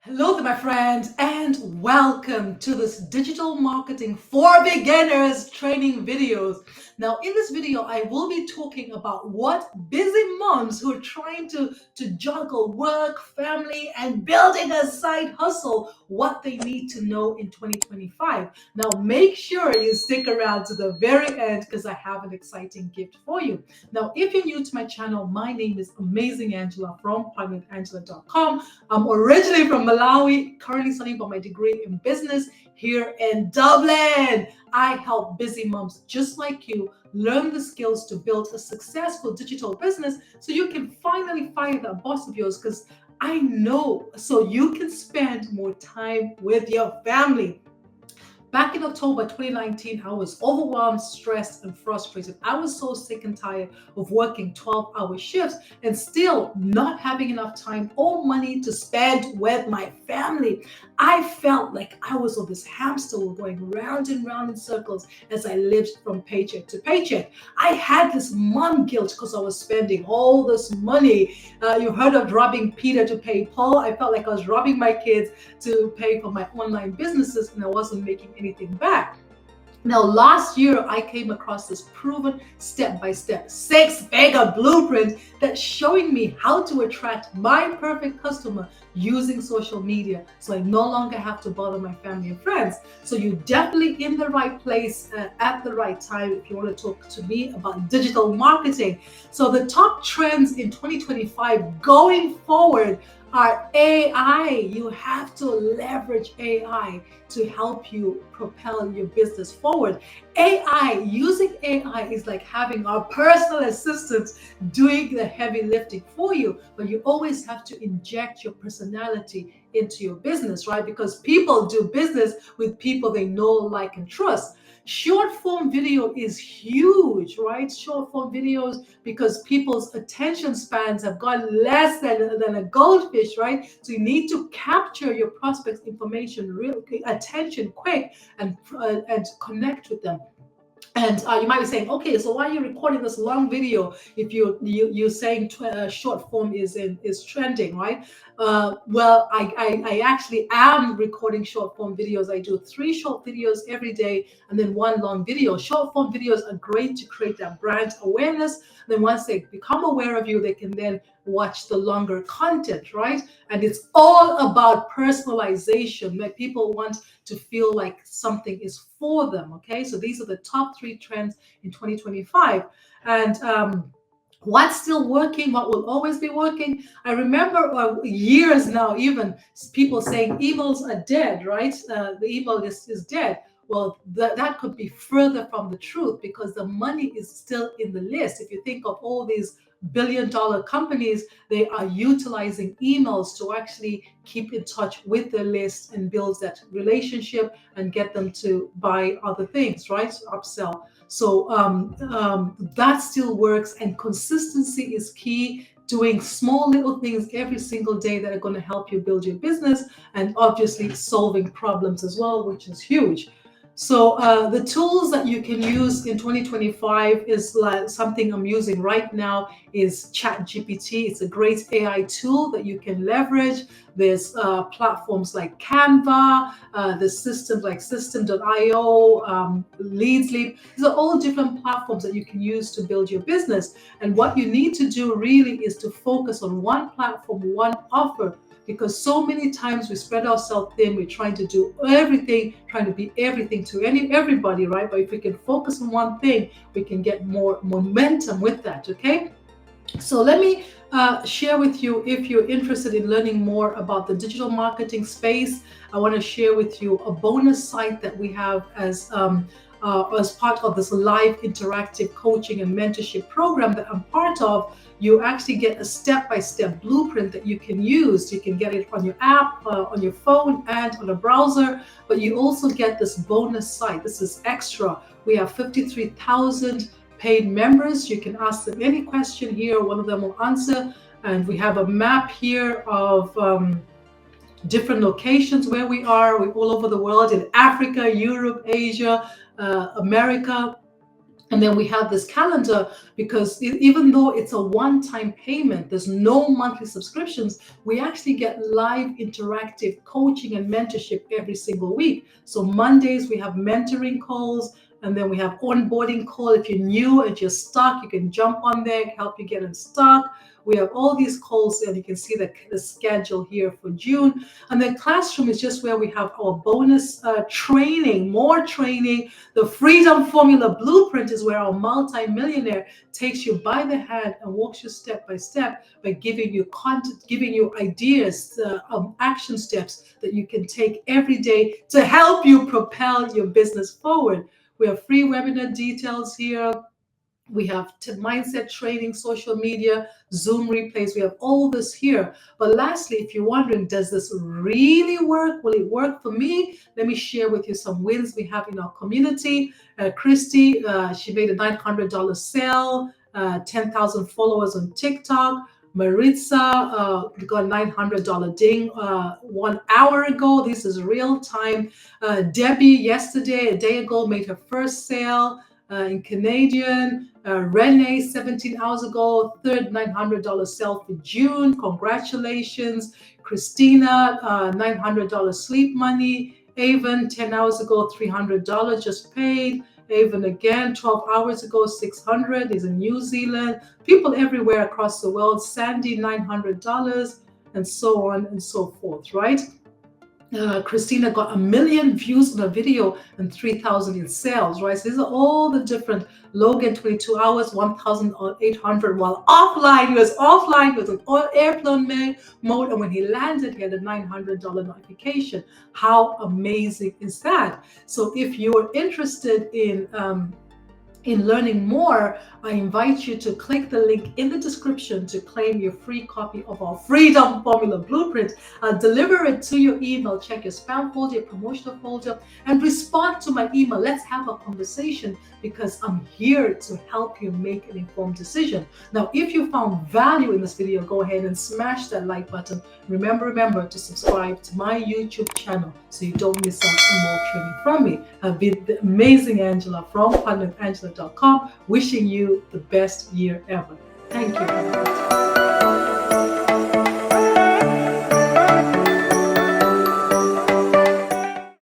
Hello there, my friend, and welcome to this digital marketing for beginners training videos. Now, in this video, I will be talking about what busy moms who are trying to juggle work, family, and building a side hustle, what they need to know in 2025. Now, make sure you stick around to the very end because I have an exciting gift for you. Now, if you're new to my channel, my name is Amazing Angela from PrimateAngela.com. I'm originally from Malawi, currently studying for my degree in business here in Dublin. I help busy moms just like you learn the skills to build a successful digital business so you can finally find that boss of yours because I know so you can spend more time with your family. Back in October 2019, I was overwhelmed, stressed, and frustrated. I was so sick and tired of working 12-hour shifts and still not having enough time or money to spend with my family. I felt like I was on this hamster wheel going round and round in circles as I lived from paycheck to paycheck. I had this mom guilt because I was spending all this money. You heard of robbing Peter to pay Paul. I felt like I was robbing my kids to pay for my online businesses and I wasn't making anything back. Now, last year, I came across this proven step-by-step six-figure blueprint that's showing me how to attract my perfect customer using social media so I no longer have to bother my family and friends. So you're definitely in the right place at the right time if you want to talk to me about digital marketing. So the top trends in 2025 going forward are AI. You have to leverage AI to help you propel your business forward. Using AI is like having our personal assistant doing the heavy lifting for you, but you always have to inject your personality into your business, right? Because people do business with people they know, like, and trust. Short form video is huge, right? Short form videos, because people's attention spans have gone less than a goldfish, right? So you need to capture your prospects' information, real attention quick, and connect with them. And you might be saying, okay, so why are you recording this long video if you're saying short form is trending, right? Well, I actually am recording short form videos. I do 3 short videos every day and then 1 long video. Short form videos are great to create that brand awareness. Then once they become aware of you, they can then watch the longer content, right? And it's all about personalization. Like, people want to feel like something is for them. Okay, so these are the top 3 trends in 2025. And what's still working, what will always be working. I remember years now, even people saying emails are dead, right? The email is dead. Well, that could be further from the truth because the money is still in the list. If you think of all these billion-dollar companies, they are utilizing emails to actually keep in touch with their list and build that relationship and get them to buy other things, right? Upsell. So that still works, and consistency is key. Doing small little things every single day that are going to help you build your business, and obviously solving problems as well, which is huge. So the tools that you can use in 2025 is like something I'm using right now is ChatGPT. It's a great AI tool that you can leverage. There's platforms like Canva, there's systems like System.io, Leadsleep. These are all different platforms that you can use to build your business. And what you need to do really is to focus on one platform, one offer, because so many times we spread ourselves thin. We're trying to do everything, trying to be everything to everybody, right? But if we can focus on one thing, we can get more momentum with that. Okay, so let me share with you, if you're interested in learning more about the digital marketing space, I want to share with you a bonus site that we have as part of this live interactive coaching and mentorship program that I'm part of. You actually get a step-by-step blueprint that you can use. You can get it on your app, on your phone, and on a browser. But you also get this bonus site. This is extra. We have 53,000 paid members. You can ask them any question here. One of them will answer. And we have a map here of different locations where we are. We're all over the world, in Africa, Europe, Asia, America. And then we have this calendar because even though it's a one-time payment, there's no monthly subscriptions, we actually get live interactive coaching and mentorship every single week. So Mondays we have mentoring calls, and then we have onboarding call. If you're new and you're stuck, you can jump on there, help you get unstuck. We have all these calls, and you can see the schedule here for June. And then classroom is just where we have our bonus training, more training. The Freedom Formula Blueprint is where our multi-millionaire takes you by the hand and walks you step by step by giving you content, giving you ideas, action steps that you can take every day to help you propel your business forward. We have free webinar details here. We have mindset training, social media, Zoom replays. We have all this here. But lastly, if you're wondering, does this really work? Will it work for me? Let me share with you some wins we have in our community. Christy, she made a $900 sale, 10,000 followers on TikTok. Maritza got a $900 ding 1 hour ago. This is real time. Debbie, yesterday, a day ago, made her first sale in Canadian. Renee, 17 hours ago, third $900 sale for June. Congratulations. Christina, $900 sleep money. Avon, 10 hours ago, $300 just paid. Avon again, 12 hours ago, 600 is in New Zealand. People everywhere across the world. Sandy, $900, and so on and so forth, right? Christina got 1 million views on a video and 3,000 in sales, right? So these are all the different. Logan, 22 hours, 1,800 while offline. He was offline, he was in airplane mode, and when he landed, he had a $900 notification. How amazing is that? So if you're interested in learning more, I invite you to click the link in the description to claim your free copy of our Freedom Formula Blueprint. I'll deliver it to your email. Check your spam folder, your promotional folder, and respond to my email. Let's have a conversation because I'm here to help you make an informed decision. Now, if you found value in this video, go ahead and smash that like button. Remember to subscribe to my YouTube channel so you don't miss out on more training from me. I've been the amazing Angela from partnerwithangela.com, wishing you the best year ever. Thank you.